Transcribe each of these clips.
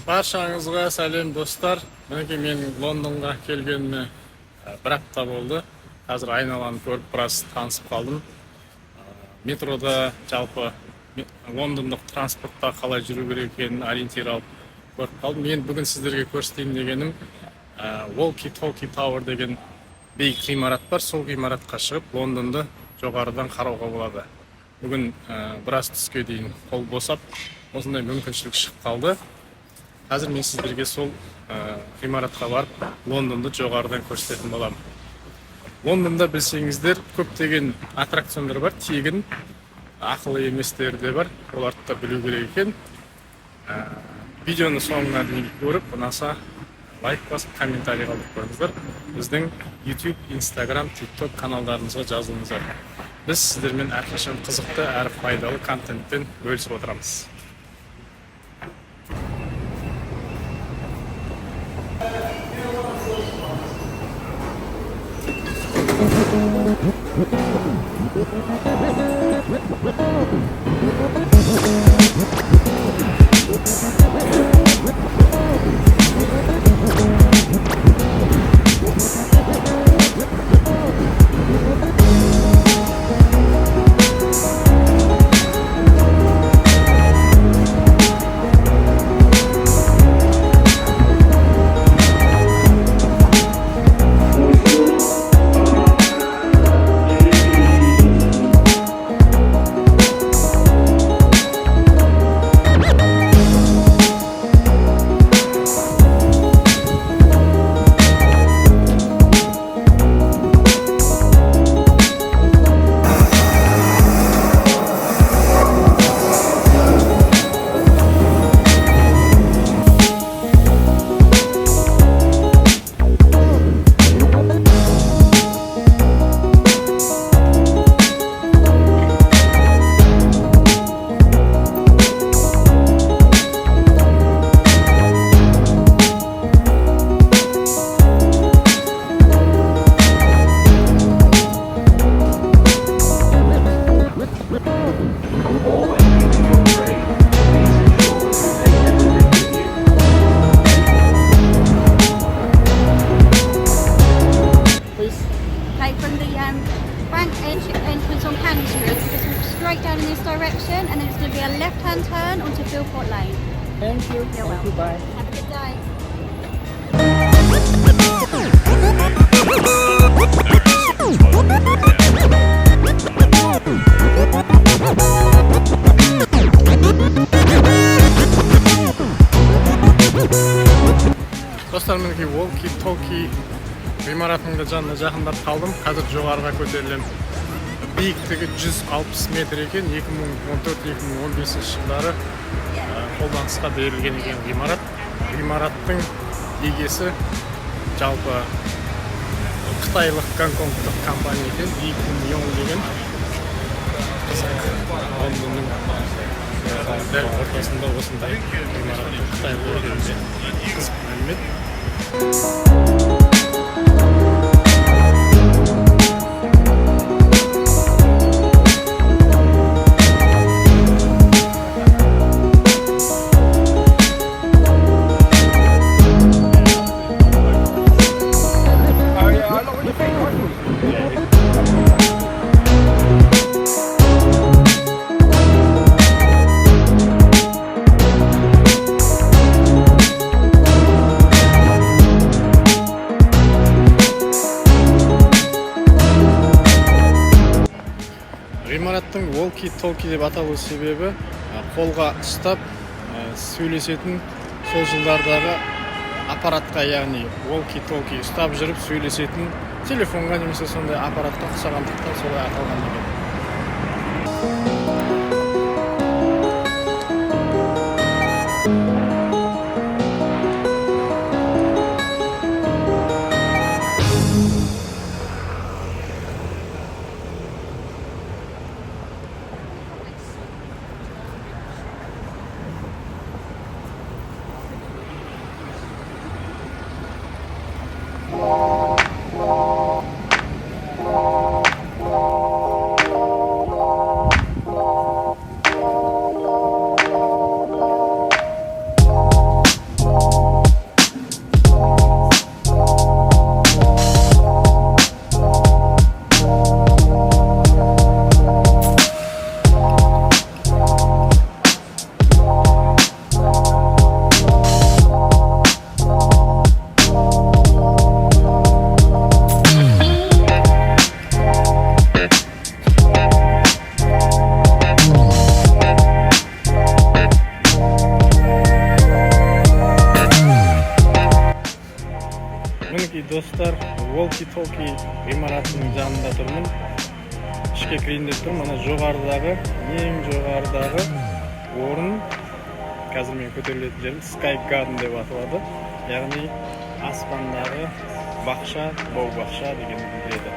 Баршаңызға сәлем достар. Мінекей мен Лондонға келгеніме бір апта болды. Қазір айналаны көріп біраз танысып қалдым. Метрода жалпы лондондық транспортта қалай жүру керек екенін ориентир алып көріп қалдым. Мен бүгін сіздерге көрсетейін дегенім Walkie Talkie Tower деген биік ғимарат бар. Сол ғимаратқа шығып Лондонды жоғарыдан қарауға болады. Бүгін біраз түске дейін қол босап, осындай мүмкіншілік шығып қалды. Қазір мен сіздерге сол ғимаратқа барып Лондонды жоғарыдан көрсететін боламын. Лондонда білсеңіздер көптеген аттракциондар бар, тегін, ақылы еместері де бар. Оларды да білу керек екен. Видеоны соңына дейін көріп, ұнаса лайк басып, комментарий қалдырып қойыңыздар. Біздің YouTube, Instagram, TikTok каналдарымызға жазылыңыздар. Біз сіздермен әрқашан қызықты әрі пайдалы контентпен бөлісіп отырамыз. Entrance on Cannon Street. Just walk straight down in this direction, and then it's going to be a left-hand turn onto Philpott Lane. Thank you. You're welcome. Bye. Have a good day. Достар, мінекей Walkie Talkie ғимаратының жанына жақындап қалдым. Қазір жоғарыға көтерілем. Биіктігі 160 метр екен. 2014-2015 жылдары қолданысқа берілген екен ғимарат. Ғимараттың егесі жалпы қытайлық гонконгтық компания екен. Yong деген Лондонның дәл ортасында осындай ғимараттың қытайлық екеніне қызық мәлімет. Ғимараттың Walkie Talkie деп аталу себебі қолға ұстап сөйлесетін сол жылдардағы аппаратқа, яғни Walkie Talkie ұстап жүріп сөйлесетін телефонға немесе сондай аппаратқа ұқсағандықтан солай аталған екен. достар, Walkie Talkie ғимаратының жанында тұрмын. Ішке кірейін деп тұрмын. Ана жоғарыдағы, ең жоғарыдағы орын қазір мен көтерілетін жерім Sky Garden деп аталады. Яғни аспандағы бақша, бау-бақша дегенді білдіреді.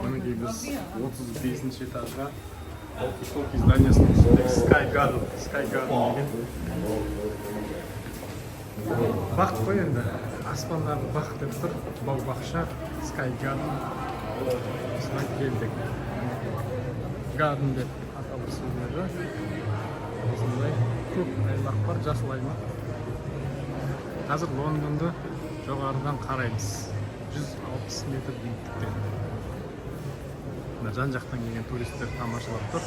Мінекей біз 35-ші этажға Walkie Talkie зданиясының үстіндегі Sky Garden деген бақ қой енді. Аспандағы бақ деп тұр. Бау-бақша Sky Garden. Осыдан келдік. Garden деп аталып сөйледі. Осындай көк аймақ бар, жасыл аймақ. Қазір Лондонды жоғарыдан қараймыз. 160 метр биіктіктен. Жан жақтан келген туристер тамашалап тұр.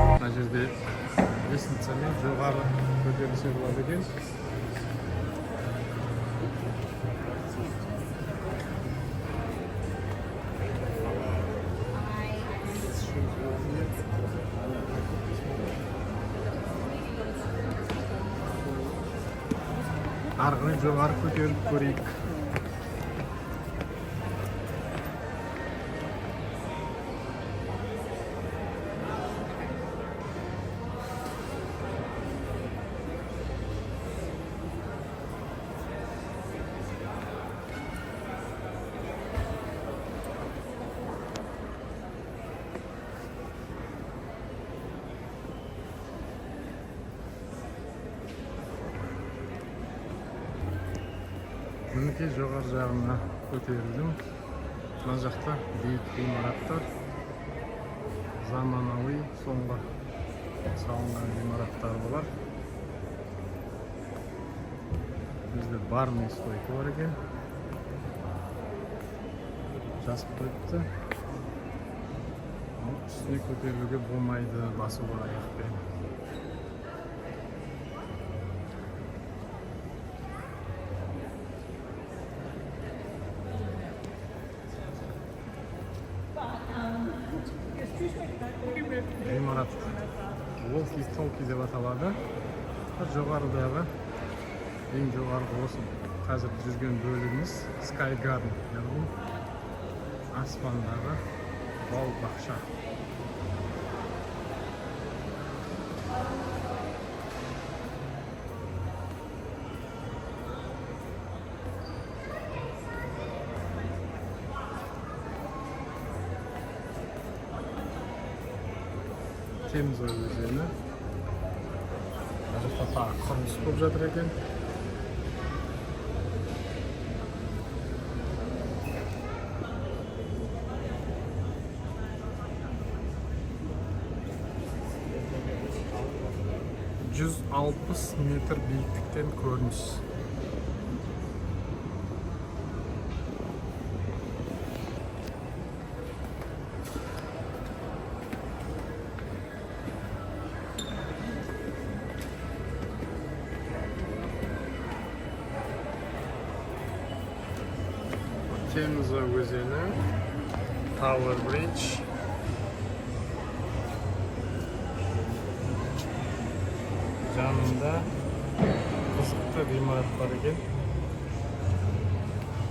Мына жерде лестницамен жоғары көтерілсе болады екен. Арғын жоғары көтеріліп көрейік. Мінекей жоғары жағына көтерілдім. Мына жақта биік ғимараттар, заманауи соңғы салынған ғимараттар бар. Бізде барный стойка бар екен. Жазып қойыпты. Үстіне көтерілуге болмайды, басуға аяқпен. Ғимарат Walkie Talkie деп аталады. Жоғарыдағы, ең жоғарғы осы қазір жүрген бөлігіміз Sky Garden, яғни аспандағы бау-бақша. Темза өзені. Жақта тағы құрылыс болып жатыр екен. ...160 метр биіктіктен көрініс. Темза өзені, Tower Bridge. Жанында қызықты ғимарат бар екен.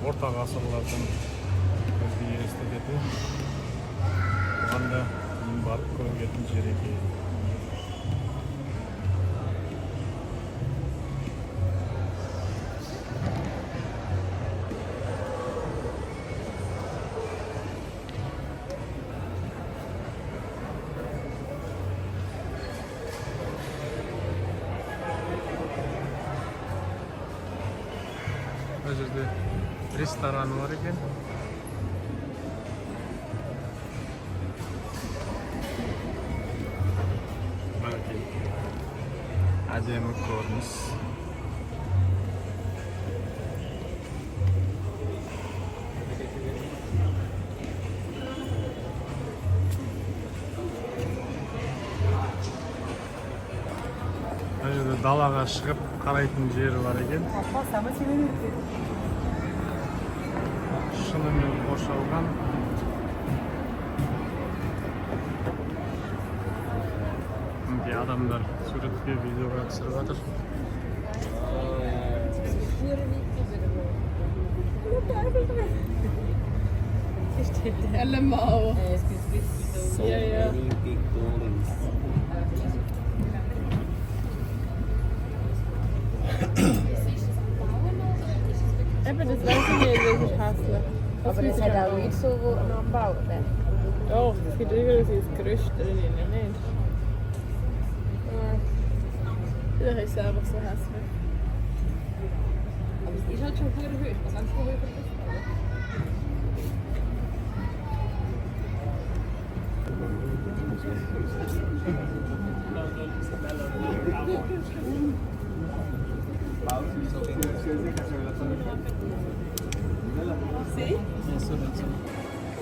Орта ғасырлардан көзге елестететін. Оған да барып көретін жер екен. Bu yerде restoran var ekan. Balki ademi ko'rmiz. Bu yerda dalaga chiqib qaraydigan jeri var ekan. Şununla boşalgan. Şimdi adamlar suratga videoga tushirib Eller Mao. Ja, ja. Aber das weiß ich nicht, welche Tasse. Aber das hat auch nicht so noch am Bau. Doch, es gibt irgendwie das Größte drin, nicht? Vielleicht ist es einfach so hässlich. Aber es ist halt schon sehr hoch. Was kannst du höher ist?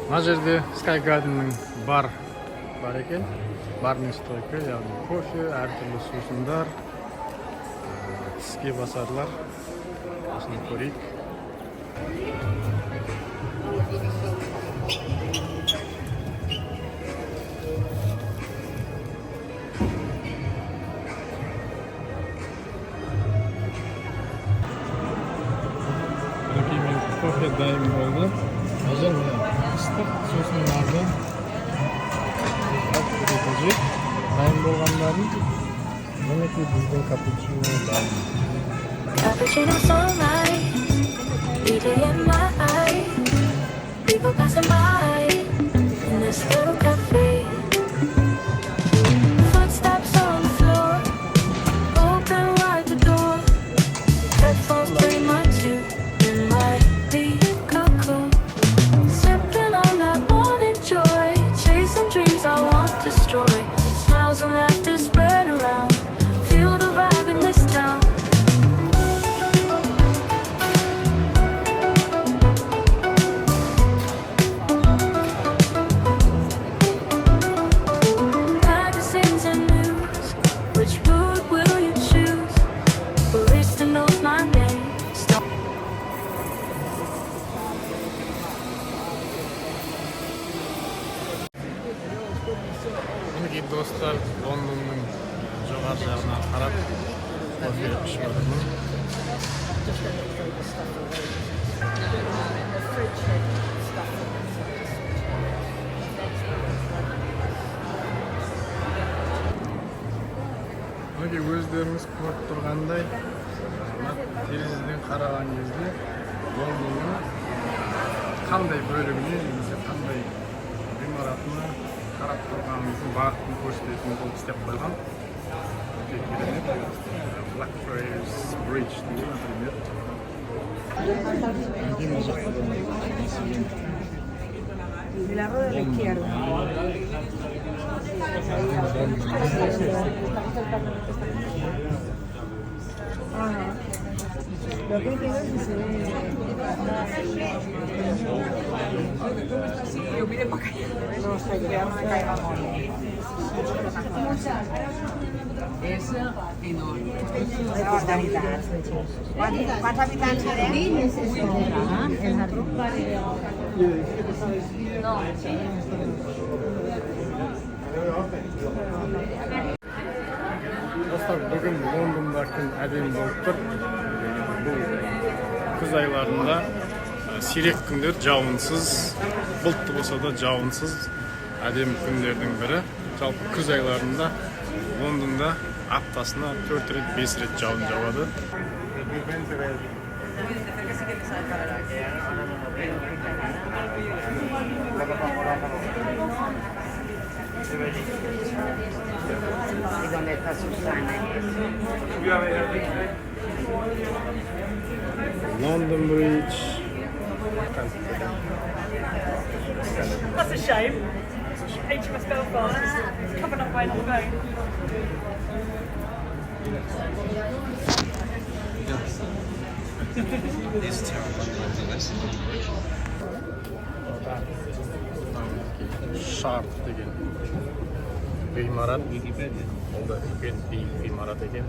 Mына жерде Sky Garden'ның бар екен. Барный стойка, яғни кофе, әртүрлі сусындар, тіске басарлар. Осыны көрейік. Кофе дайым болды. Қазір ыстық сусындарды көтежек. Дайым болғандарын мінекей біздің капучино дайым. Cappuccino sunlight, leading in my eye. People passing by in this little cafe. Footsteps on the floor, open wide the door. Headphones play my tune in my deep cocoon. Sipping on that morning joy, chasing dreams I won't destroy. Smiles and laughter spread around. Feel the vibe in this town. Magazines and news, which book will you choose? Barista knows my name. Мінекей достар, Лондонның жоғары жағына қарап кофе ішіп отырмын. Мінекей өздеріңіз көріп тұрғандай, терезеден қараған кезде Лондонның қандай бөлігіне, немесе қандай ғимаратына қарап тұрғанымыздың бағытын көрсететін болып істеп қойған. Өте керемет. Blackfriars Bridge дейді, например. Aquí мына жақта да мәселен De la rueda de la izquierda. Lo que hay que ver si se ve. No sé, cuidado no me caiga Esa enorme. ¿Cuántos habitantes serán? El jardín. Dostlar, bugün London'da күн әдемі болып тұр. Бұл күз айларында сирек күндер жауынсыз, бұлтты болса да жауынсыз әдемі күндердің бірі. Жалпы күз айларында Лондонда аптасына 4 рет, 5 рет жауын жауады. ¿Y dónde está Susana? London Bridge. That's a shame. HMS Belfast is coming up by another boat. Шарт деген ғимарат. Ол да үлкен биік ғимарат екен.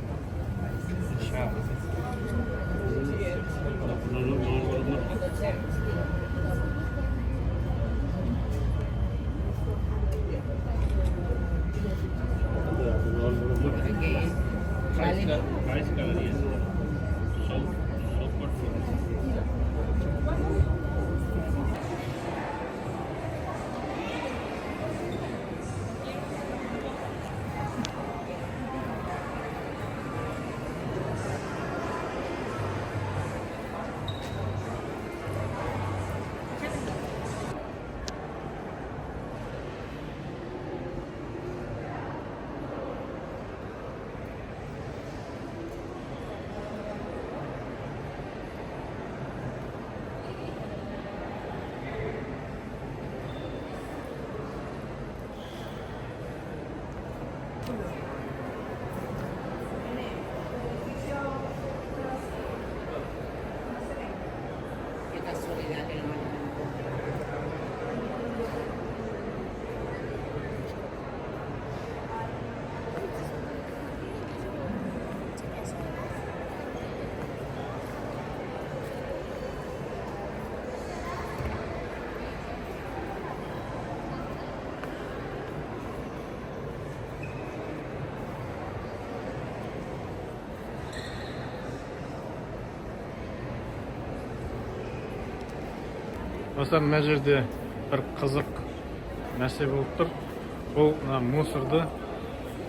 Qué casualidad que no me Достар, мына жерде бір қызық нәрсе болып тұр. Бұл мусорды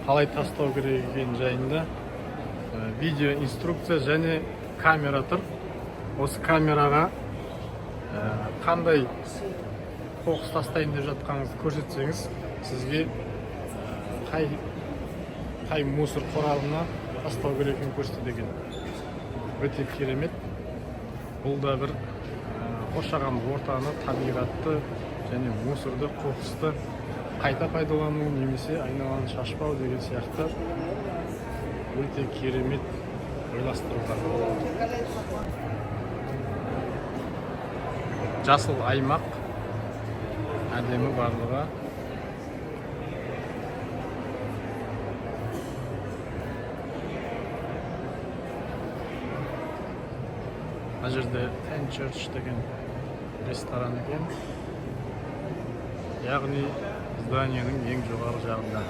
қалай тастау керек екені жайында видео инструкция және камера тұр. Осы камераға қандай қоқыс тастайын деп жатқаныңызды көрсетсеңіз, сізге қай мусор қорабына тастау керек екенін көрсетеді екен. Өте керемет. Бұл да бір қоршаған ортаны, табиғатты және мусорды, қоқысты қайта пайдалану немесе айналаны шашпау деген сияқты өте керемет ойластырылған. Жасыл аймақ, әдемі барлығы. Мына жерде Ten Church деген ресторан екен. Яғни зданиенің ең жоғары жағында.